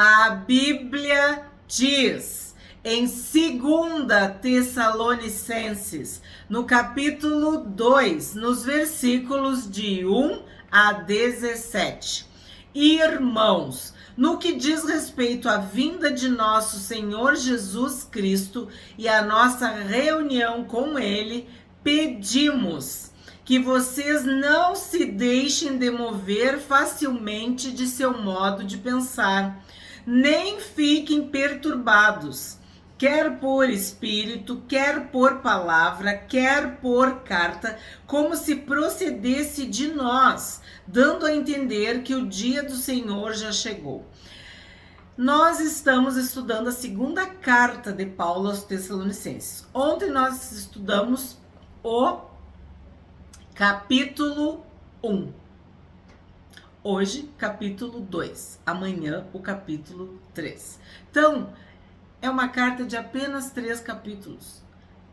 A Bíblia diz em 2 Tessalonicenses, no capítulo 2, nos versículos de 1 a 17. Irmãos, no que diz respeito à vinda de nosso Senhor Jesus Cristo e à nossa reunião com Ele, pedimos que vocês não se deixem demover facilmente de seu modo de pensar, nem fiquem perturbados, quer por espírito, quer por palavra, quer por carta, como se procedesse de nós, dando a entender que o dia do Senhor já chegou. Nós estamos estudando a segunda carta de Paulo aos Tessalonicenses. Ontem nós estudamos o capítulo 1. Hoje, capítulo 2. Amanhã, o capítulo 3. Então, é uma carta de apenas 3 capítulos.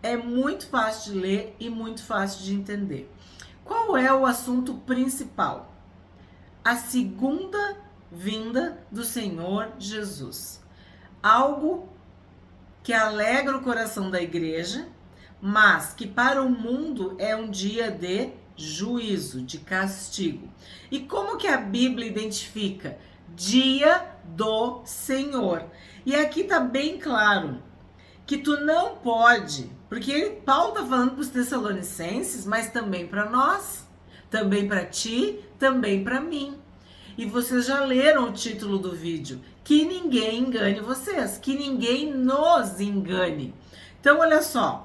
É muito fácil de ler e muito fácil de entender. Qual é o assunto principal? A segunda vinda do Senhor Jesus. Algo que alegra o coração da igreja, mas que para o mundo é um dia de juízo, de castigo. E como que a Bíblia identifica? Dia do Senhor. E aqui tá bem claro que tu não pode, porque Paulo tá falando para os Tessalonicenses, mas também para nós, também para ti, também para mim. E vocês já leram o título do vídeo, que ninguém engane vocês, que ninguém nos engane. Então olha só,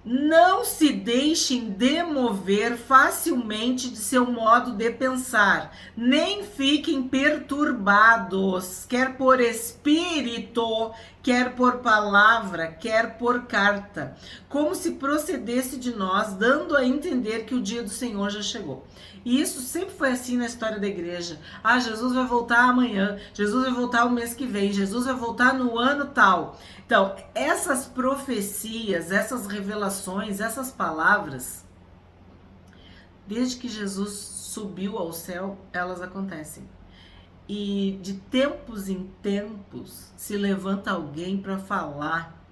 não se deixem demover facilmente de seu modo de pensar, nem fiquem perturbados, quer por espírito, quer por palavra, quer por carta, como se procedesse de nós, dando a entender que o dia do Senhor já chegou. E isso sempre foi assim na história da igreja. Ah, Jesus vai voltar amanhã, Jesus vai voltar o mês que vem, Jesus vai voltar no ano tal. Então, essas profecias, essas revelações, essas palavras, desde que Jesus subiu ao céu, elas acontecem. E de tempos em tempos se levanta alguém para falar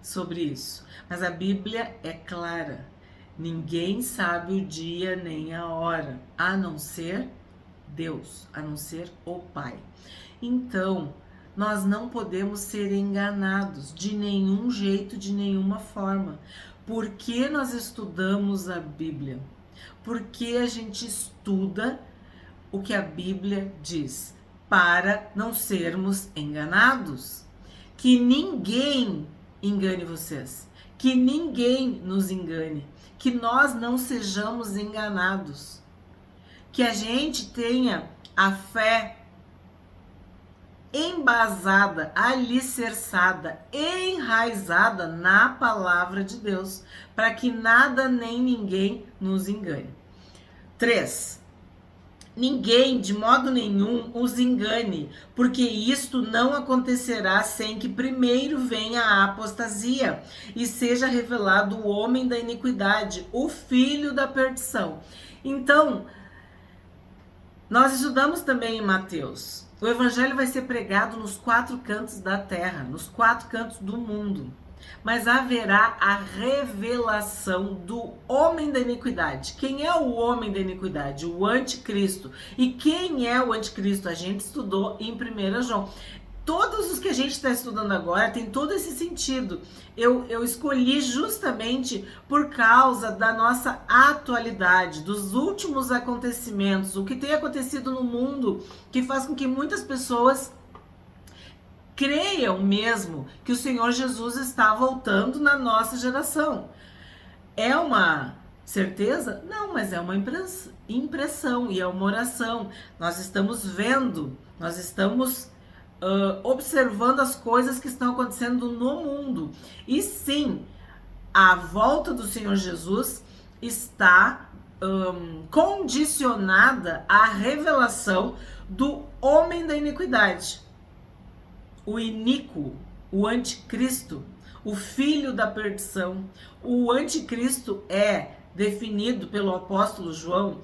sobre isso. Mas a Bíblia é clara. Ninguém sabe o dia nem a hora, a não ser Deus, a não ser o Pai. Então, nós não podemos ser enganados de nenhum jeito, de nenhuma forma. Por que nós estudamos a Bíblia? Porque a gente estuda o que a Bíblia diz, para não sermos enganados. Que ninguém engane vocês, que ninguém nos engane, que nós não sejamos enganados, que a gente tenha a fé embasada, alicerçada, enraizada na palavra de Deus, para que nada nem ninguém nos engane. 3. Ninguém, de modo nenhum, os engane, porque isto não acontecerá sem que primeiro venha a apostasia e seja revelado o homem da iniquidade, o filho da perdição. Então, nós estudamos também em Mateus. O evangelho vai ser pregado nos 4 cantos da terra, nos 4 cantos do mundo. Mas haverá a revelação do homem da iniquidade. Quem é o homem da iniquidade? O anticristo. E quem é o anticristo? A gente estudou em 1 João. Todos os que a gente está estudando agora tem todo esse sentido. Eu escolhi justamente por causa da nossa atualidade, dos últimos acontecimentos, o que tem acontecido no mundo, que faz com que muitas pessoas creiam mesmo que o Senhor Jesus está voltando na nossa geração. É uma certeza? Não, mas é uma impressão e é uma oração. Nós estamos vendo, nós estamos observando as coisas que estão acontecendo no mundo. E sim, a volta do Senhor Jesus está condicionada à revelação do homem da iniquidade. O iníquo, o anticristo, o filho da perdição. O anticristo é definido pelo apóstolo João,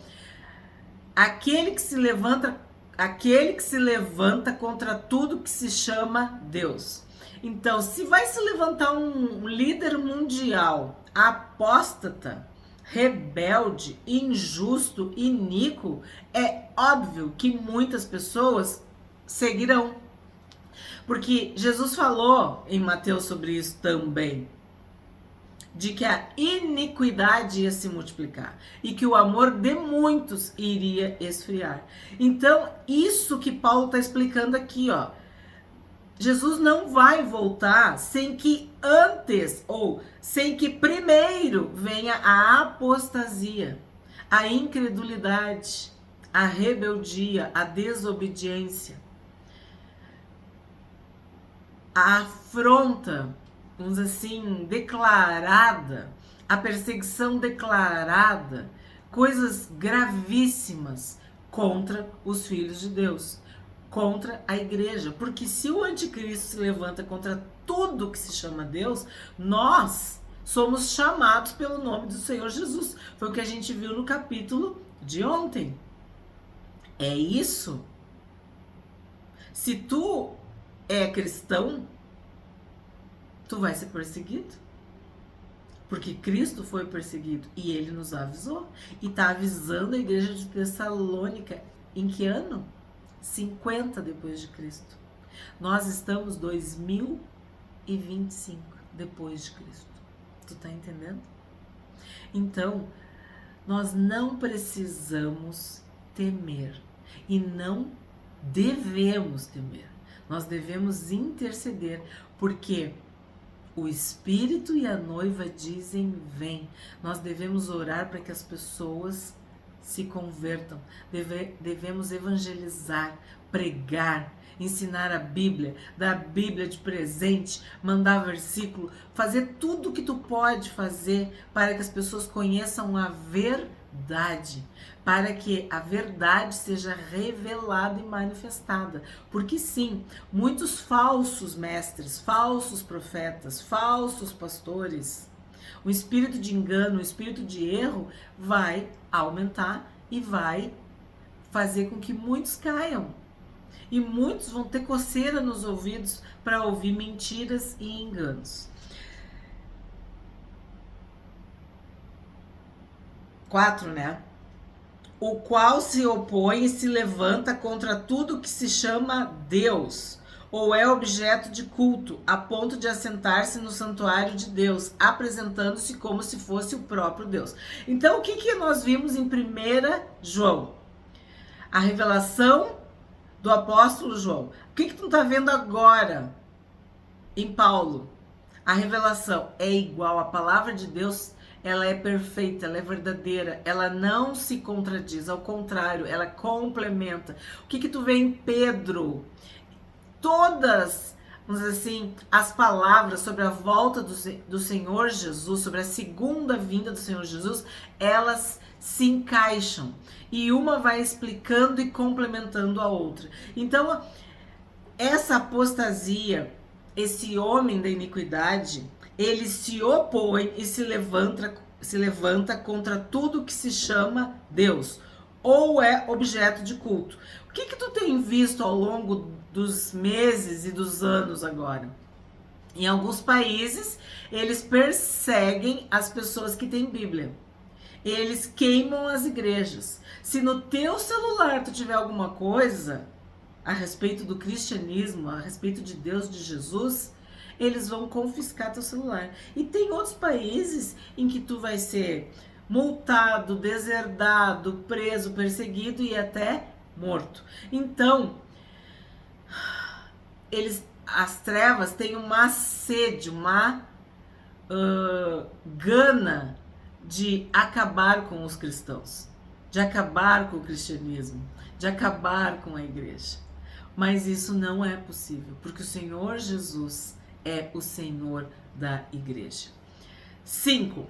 aquele que se levanta aquele que se levanta contra tudo que se chama Deus. Então, se vai se levantar um líder mundial apóstata, rebelde, injusto, iníquo, é óbvio que muitas pessoas seguirão. Porque Jesus falou em Mateus sobre isso também, de que a iniquidade ia se multiplicar e que o amor de muitos iria esfriar. Então, isso que Paulo está explicando aqui, ó. Jesus não vai voltar sem que antes, ou sem que primeiro venha a apostasia, a incredulidade, a rebeldia, a desobediência, a afronta, vamos dizer assim, declarada, a perseguição declarada, coisas gravíssimas contra os filhos de Deus, contra a igreja. Porque se o anticristo se levanta contra tudo que se chama Deus, nós somos chamados pelo nome do Senhor Jesus. Foi o que a gente viu no capítulo de ontem. É isso. Se tu é cristão, tu vai ser perseguido. Porque Cristo foi perseguido e ele nos avisou. E está avisando a igreja de Tessalônica em que ano? 50 depois de Cristo. Nós estamos 2025 depois de Cristo. Tu tá entendendo? Então, nós não precisamos temer e não devemos temer. Nós devemos interceder, porque o Espírito e a noiva dizem: vem. Nós devemos orar para que as pessoas se convertam. Devemos evangelizar, pregar, ensinar a Bíblia, dar a Bíblia de presente, mandar versículo, fazer tudo o que tu pode fazer para que as pessoas conheçam a verdade, para que a verdade seja revelada e manifestada. Porque sim, muitos falsos mestres, falsos profetas, falsos pastores, o espírito de engano, o espírito de erro vai aumentar e vai fazer com que muitos caiam. E muitos vão ter coceira nos ouvidos para ouvir mentiras e enganos. 4, né? O qual se opõe e se levanta contra tudo que se chama Deus, ou é objeto de culto, a ponto de assentar-se no santuário de Deus, apresentando-se como se fosse o próprio Deus. Então, o que nós vimos em 1 João? A revelação do apóstolo João. O que tu tá vendo agora em Paulo? A revelação é igual. A palavra de Deus, ela é perfeita, ela é verdadeira, ela não se contradiz, ao contrário, ela complementa. O que tu vê em Pedro? Todas, vamos dizer assim, as palavras sobre a volta do Senhor Jesus, sobre a segunda vinda do Senhor Jesus, elas se encaixam e uma vai explicando e complementando a outra. Então, essa apostasia, esse homem da iniquidade, ele se opõe e se levanta contra tudo que se chama Deus, ou é objeto de culto. O que tu tem visto ao longo dos meses e dos anos agora? Em alguns países, eles perseguem as pessoas que têm Bíblia. Eles queimam as igrejas. Se no teu celular tu tiver alguma coisa a respeito do cristianismo, a respeito de Deus, de Jesus, eles vão confiscar teu celular. E tem outros países em que tu vai ser multado, deserdado, preso, perseguido e até morto. Então, as trevas têm uma sede, uma gana de acabar com os cristãos, de acabar com o cristianismo, de acabar com a igreja. Mas isso não é possível, porque o Senhor Jesus é o Senhor da igreja. 5.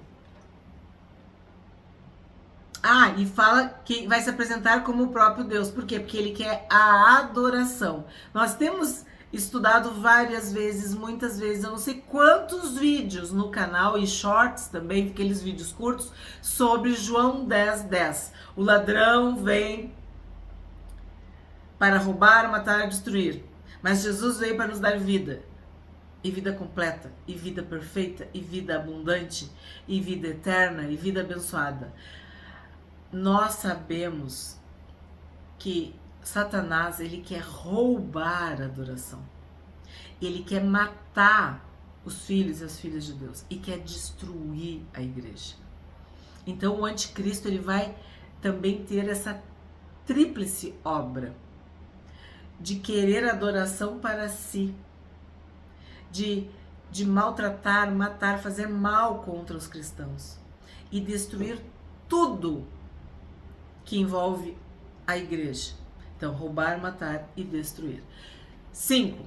E fala que vai se apresentar como o próprio Deus. Por quê? Porque ele quer a adoração. Nós temos estudado várias vezes, muitas vezes, eu não sei quantos vídeos no canal e shorts também, aqueles vídeos curtos, sobre João 10:10. O ladrão vem para roubar, matar e destruir. Mas Jesus veio para nos dar vida. E vida completa, e vida perfeita, e vida abundante, e vida eterna, e vida abençoada. Nós sabemos que Satanás, ele quer roubar a adoração. Ele quer matar os filhos e as filhas de Deus e quer destruir a igreja. Então o anticristo, ele vai também ter essa tríplice obra de querer adoração para si, de maltratar, matar, fazer mal contra os cristãos e destruir tudo que envolve a igreja. Então, roubar, matar e destruir. 5.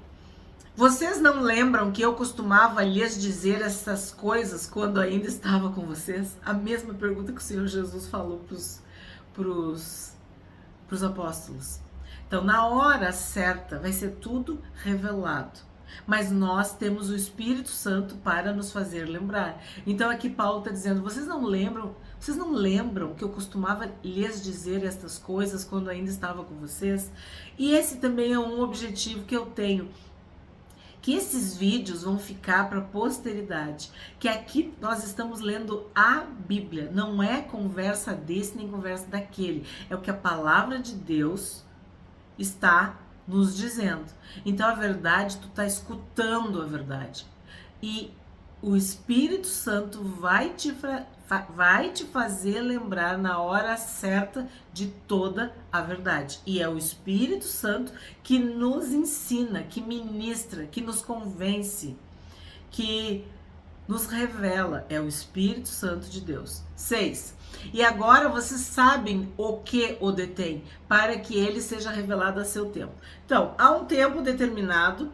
Vocês não lembram que eu costumava lhes dizer essas coisas quando ainda estava com vocês? A mesma pergunta que o Senhor Jesus falou pros apóstolos. Então, na hora certa, vai ser tudo revelado. Mas nós temos o Espírito Santo para nos fazer lembrar. Então aqui Paulo está dizendo, vocês não lembram que eu costumava lhes dizer estas coisas quando ainda estava com vocês? E esse também é um objetivo que eu tenho, que esses vídeos vão ficar para a posteridade, que aqui nós estamos lendo a Bíblia, não é conversa desse nem conversa daquele, é o que a palavra de Deus está nos dizendo. Então a verdade, tu tá escutando a verdade. E o Espírito Santo vai te fazer lembrar na hora certa de toda a verdade. E é o Espírito Santo que nos ensina, que ministra, que nos convence, que nos revela. É o Espírito Santo de Deus. 6. E agora vocês sabem o que o detém, para que ele seja revelado a seu tempo. Então, há um tempo determinado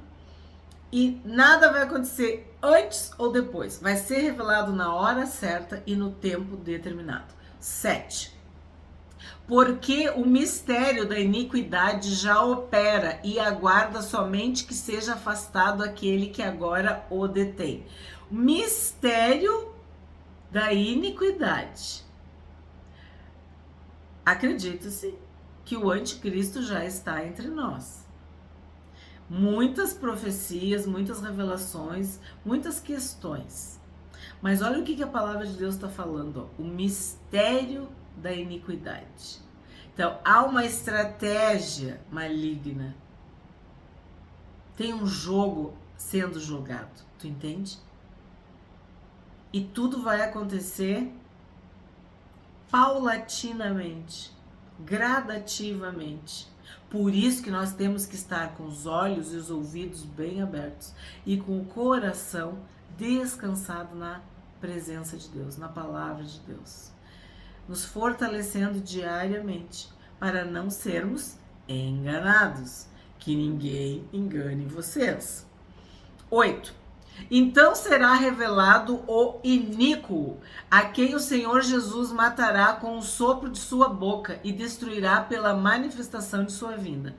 e nada vai acontecer antes ou depois. Vai ser revelado na hora certa e no tempo determinado. 7. Porque o mistério da iniquidade já opera e aguarda somente que seja afastado aquele que agora o detém. Mistério da iniquidade. Acredita-se que o anticristo já está entre nós. Muitas profecias, muitas revelações, muitas questões. Mas olha o que a palavra de Deus está falando, ó, o mistério da iniquidade. Então, há uma estratégia maligna. Tem um jogo sendo jogado, tu entende? E tudo vai acontecer paulatinamente, gradativamente. Por isso que nós temos que estar com os olhos e os ouvidos bem abertos e com o coração descansado na presença de Deus, na palavra de Deus. Nos fortalecendo diariamente para não sermos enganados. Que ninguém engane vocês. 8. Então será revelado o iníquo, a quem o Senhor Jesus matará com o sopro de sua boca e destruirá pela manifestação de sua vinda.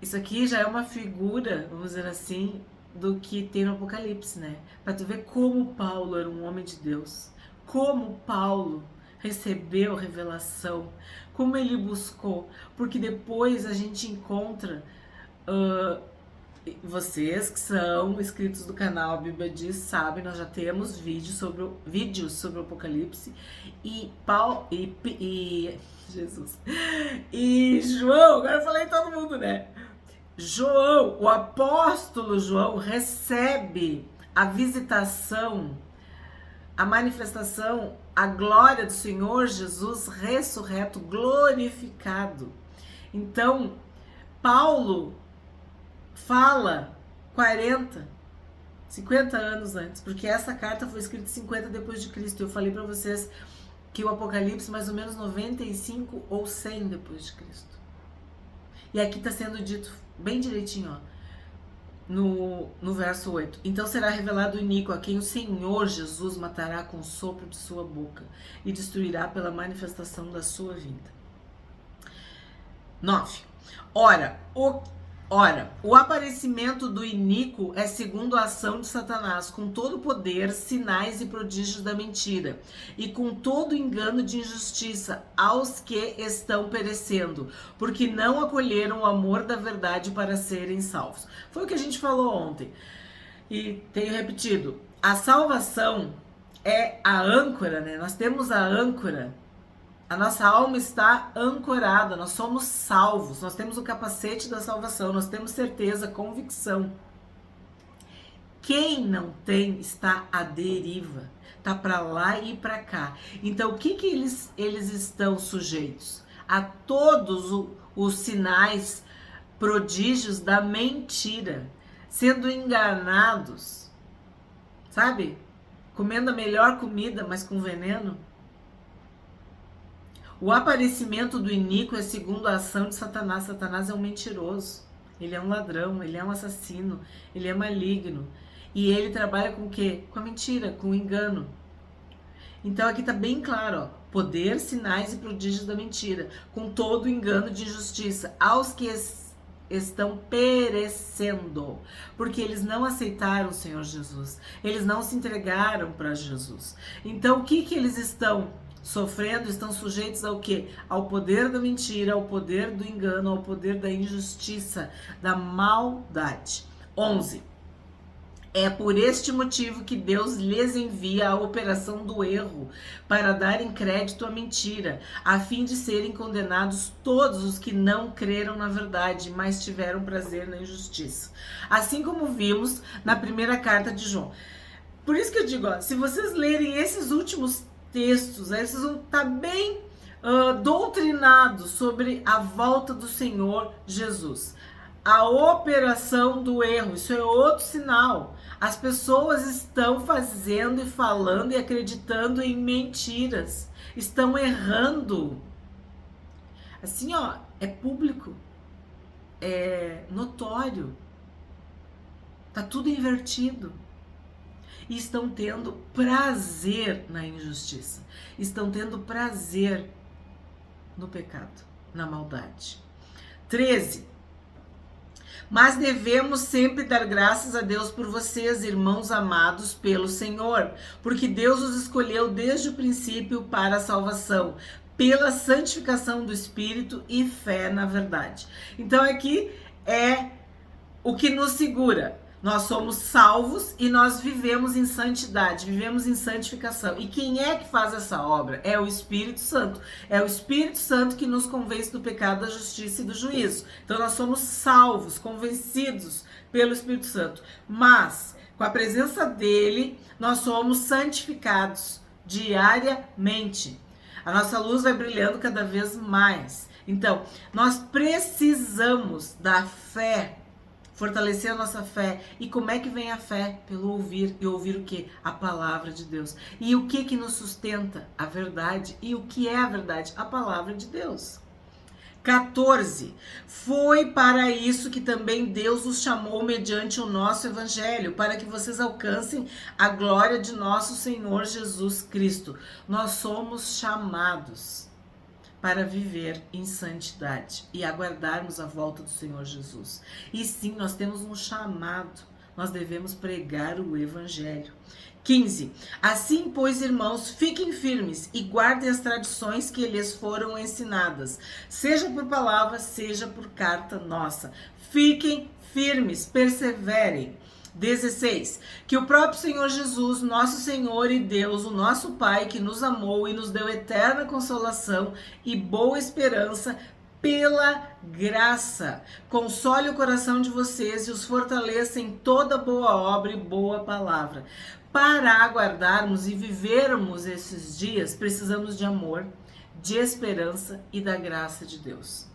Isso aqui já é uma figura, vamos dizer assim, do que tem no Apocalipse, né? Para tu ver como Paulo era um homem de Deus, como Paulo recebeu revelação, como ele buscou, porque depois a gente encontra... vocês que são inscritos do canal A Bíblia Diz sabem, nós já temos vídeos sobre o Apocalipse e Jesus e João, agora eu falei todo mundo, né? João, o apóstolo João recebe a visitação, a manifestação, a glória do Senhor Jesus ressurreto, glorificado. Então, Paulo fala 50 anos antes, porque essa carta foi escrita 50 depois de Cristo. Eu falei para vocês que o Apocalipse mais ou menos 95 ou 100 depois de Cristo. E aqui está sendo dito bem direitinho, ó, no verso 8. Então será revelado o iníquo, a quem o Senhor Jesus matará com o sopro de sua boca e destruirá pela manifestação da sua vinda. 9. Ora, Ora, o aparecimento do iníquo é segundo a ação de Satanás, com todo o poder, sinais e prodígios da mentira, e com todo engano de injustiça aos que estão perecendo, porque não acolheram o amor da verdade para serem salvos. Foi o que a gente falou ontem, e tenho repetido. A salvação é a âncora, né? Nós temos a âncora. A nossa alma está ancorada, nós somos salvos, nós temos o capacete da salvação, nós temos certeza, convicção. Quem não tem está à deriva, está para lá e para cá. Então, o que eles estão sujeitos? A todos os sinais, prodígios da mentira, sendo enganados, sabe? Comendo a melhor comida, mas com veneno. O aparecimento do iníquo é segundo a ação de Satanás. Satanás é um mentiroso, ele é um ladrão, ele é um assassino, ele é maligno. E ele trabalha com o quê? Com a mentira, com o engano. Então aqui está bem claro, ó, poder, sinais e prodígios da mentira, com todo o engano de injustiça, aos que estão perecendo, porque eles não aceitaram o Senhor Jesus, eles não se entregaram para Jesus. Então o que eles estão sofrendo? Estão sujeitos ao quê? Ao poder da mentira, ao poder do engano, ao poder da injustiça, da maldade. 11. É por este motivo que Deus lhes envia a operação do erro, para darem crédito à mentira, a fim de serem condenados todos os que não creram na verdade, mas tiveram prazer na injustiça. Assim como vimos na primeira carta de João. Por isso que eu digo, ó, se vocês lerem esses últimos textos, aí vocês vão estar bem doutrinados sobre a volta do Senhor Jesus. A operação do erro, isso é outro sinal. As pessoas estão fazendo e falando e acreditando em mentiras. Estão errando. Assim, ó, é público. É notório. Tá tudo invertido. E estão tendo prazer na injustiça. Estão tendo prazer no pecado, na maldade. 13. Mas devemos sempre dar graças a Deus por vocês, irmãos amados pelo Senhor, porque Deus os escolheu desde o princípio para a salvação, pela santificação do Espírito e fé na verdade. Então aqui é o que nos segura. Nós somos salvos e nós vivemos em santidade, vivemos em santificação. E quem é que faz essa obra? É o Espírito Santo. É o Espírito Santo que nos convence do pecado, da justiça e do juízo. Então nós somos salvos, convencidos pelo Espírito Santo. Mas, com a presença dele, nós somos santificados diariamente. A nossa luz vai brilhando cada vez mais. Então, nós precisamos da fé, fortalecer a nossa fé. E como é que vem a fé? Pelo ouvir. E ouvir o quê? A palavra de Deus. E o que nos sustenta? A verdade. E o que é a verdade? A palavra de Deus. 14. Foi para isso que também Deus os chamou mediante o nosso evangelho, para que vocês alcancem a glória de nosso Senhor Jesus Cristo. Nós somos chamados para viver em santidade e aguardarmos a volta do Senhor Jesus. E sim, nós temos um chamado, nós devemos pregar o Evangelho. 15. Assim, pois, irmãos, fiquem firmes e guardem as tradições que lhes foram ensinadas, seja por palavra, seja por carta nossa. Fiquem firmes, perseverem. 16. Que o próprio Senhor Jesus, nosso Senhor e Deus, o nosso Pai, que nos amou e nos deu eterna consolação e boa esperança pela graça, console o coração de vocês e os fortaleça em toda boa obra e boa palavra. Para aguardarmos e vivermos esses dias, precisamos de amor, de esperança e da graça de Deus.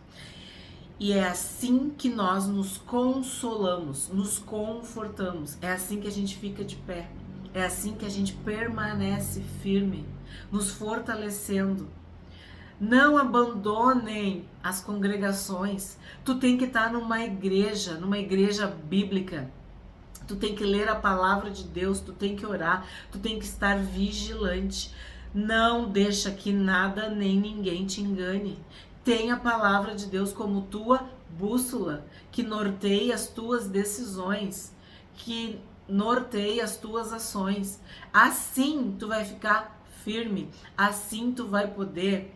E é assim que nós nos consolamos, nos confortamos. É assim que a gente fica de pé. É assim que a gente permanece firme, nos fortalecendo. Não abandonem as congregações. Tu tem que estar numa igreja bíblica. Tu tem que ler a palavra de Deus, tu tem que orar, tu tem que estar vigilante. Não deixa que nada nem ninguém te engane. Tenha a palavra de Deus como tua bússola, que norteie as tuas decisões, que norteie as tuas ações. Assim tu vai ficar firme, assim tu vai poder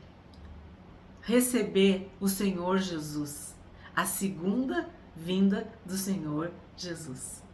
receber o Senhor Jesus, a segunda vinda do Senhor Jesus.